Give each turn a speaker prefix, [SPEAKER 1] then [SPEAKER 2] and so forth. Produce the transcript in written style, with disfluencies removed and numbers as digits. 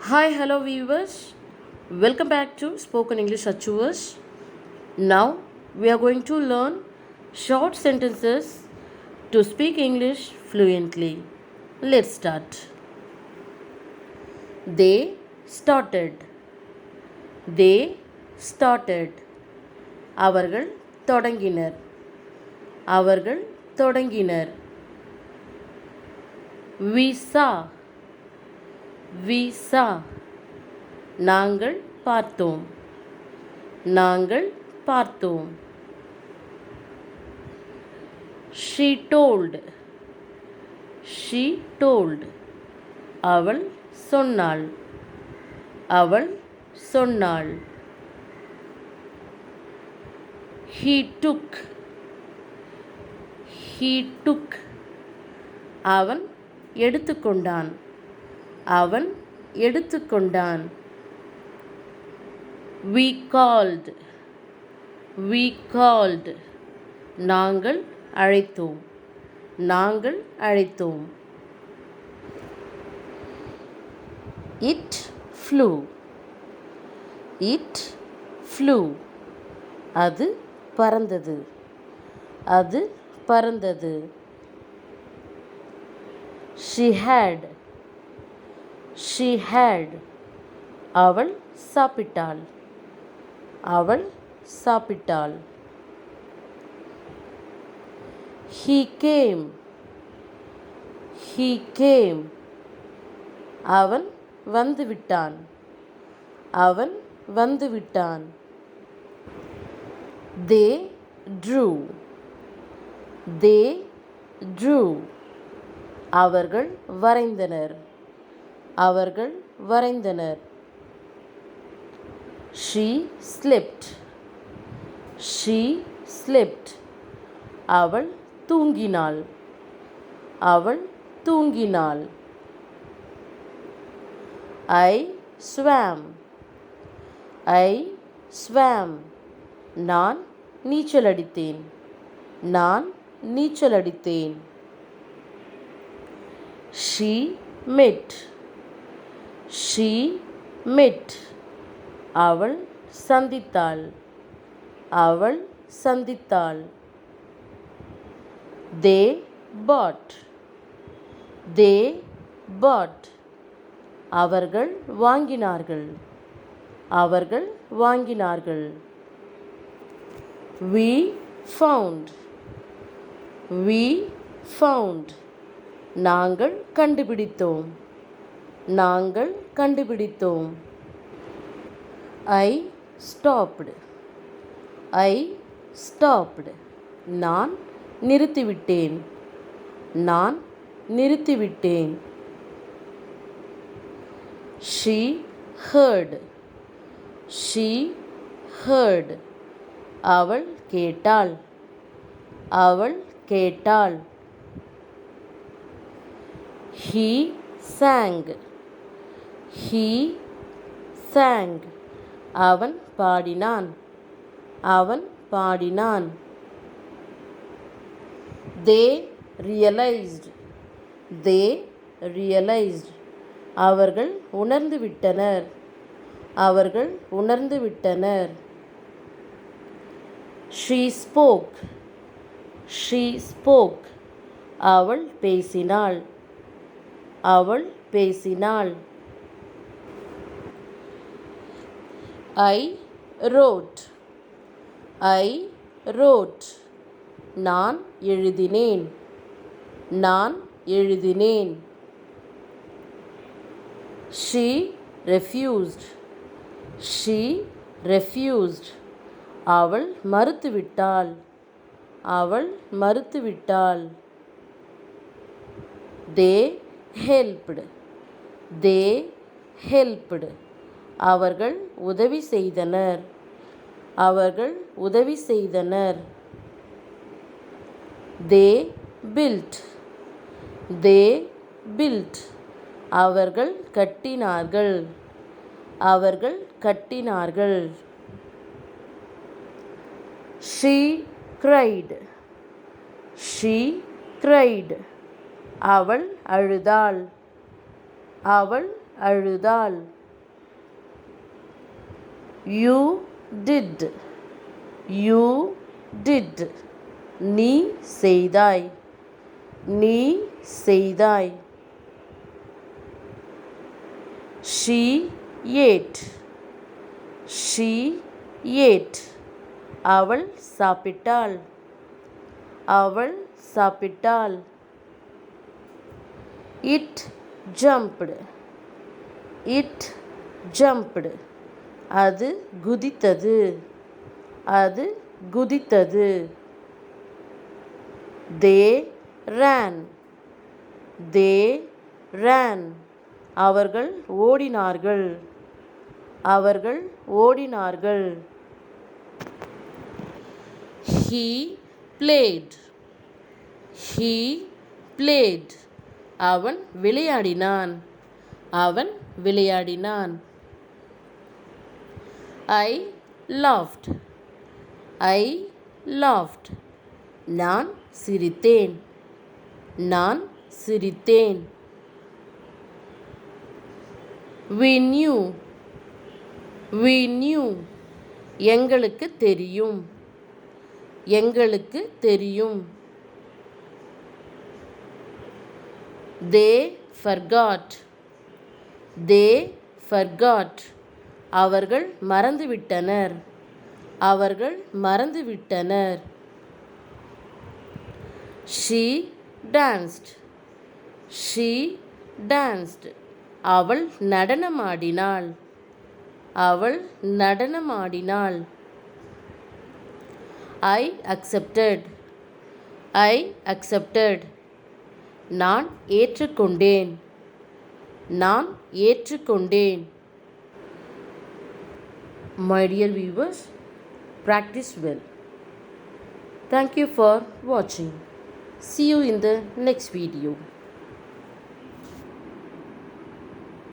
[SPEAKER 1] Hi, hello viewers. Welcome back to Spoken English Achievers. Now we are going to learn short sentences to speak English fluently. Let's start. They started. They started. அவர்கள் தொடங்கினர். அவர்கள் தொடங்கினர். We saw. We saw. நாங்கள் பார்த்தோம். நாங்கள் பார்த்தோம். She told. She told. அவள் சொன்னாள். அவள் சொன்னாள். He took. He took. அவன் எடுத்துக்கொண்டான். அவன் எடுத்துக்கொண்டான். We called. We called. நாங்கள் அழைத்தோம். நாங்கள் அழைத்தோம். It flew. It flew. அது பறந்தது. அது பறந்தது. She had. She had. அவள் சாப்பிட்டாள். அவள் சாப்பிட்டாள். He came. He came. அவன் வந்துவிட்டான். அவன் வந்துவிட்டான். They drew. They drew. அவர்கள் வரைந்தனர். அவர்கள் வரைந்தனர். She slept. She slept. அவள் தூங்கினாள். அவள் தூங்கினாள். I swam. I swam. நான் நீச்சலடித்தேன். நான் நீச்சலடித்தேன். She met. She met. அவள் சந்தித்தாள். அவள் சந்தித்தாள். They bought. They bought. அவர்கள் வாங்கினார்கள். அவர்கள் வாங்கினார்கள். We found. We found. நாங்கள் கண்டுபிடித்தோம். நாங்கள் கண்டுபிடித்தோம். I stopped. I stopped. நான் நிறுத்திவிட்டேன். நான் நிறுத்திவிட்டேன். She heard. She heard. அவள் கேட்டாள். அவள் கேட்டாள். He sang. He sang. அவன் பாடினான். அவன் பாடினான். They realized. They realized. அவர்கள் உணர்ந்து விட்டனர். அவர்கள் உணர்ந்து விட்டனர். She spoke. She spoke. அவள் பேசினாள். அவள் பேசினாள். I wrote. I wrote. நான் எழுதினேன். நான் எழுதினேன். She refused. She refused. அவள் மறுத்துவிட்டாள். அவள் மறுத்துவிட்டாள். They helped. They helped. அவர்கள் உதவி செய்தனர். அவர்கள் உதவி செய்தனர். They built. They built. அவர்கள் கட்டினார்கள். அவர்கள் கட்டினார்கள். She cried. She cried. அவள் அழுதாள். அவள் அழுதாள். You did. You did. நீ செய்தாய். நீ செய்தாய். She ate. She ate. அவள் சாப்பிட்டாள். அவள் சாப்பிட்டாள். It jumped. It jumped. அது குதித்தது. அது குதித்தது. They ran. They ran. அவர்கள் ஓடினார்கள். அவர்கள் ஓடினார்கள். He played. He played. அவன் விளையாடினான். அவன் விளையாடினான். I laughed. I laughed. நான் சிரித்தேன். நான் சிரித்தேன். We knew. We knew. எங்களுக்கு தெரியும். எங்களுக்கு தெரியும். They forgot. They forgot. அவர்கள் மறந்துவிட்டனர். அவர்கள் மறந்துவிட்டனர். She danced. She danced. அவள் நடனமாடினாள். அவள் நடனமாடினாள். I accepted. I accepted. நான் ஏற்றுக்கொண்டேன். நான் ஏற்றுக்கொண்டேன். My dear viewers, practice well. Thank you for watching. See you in the next video.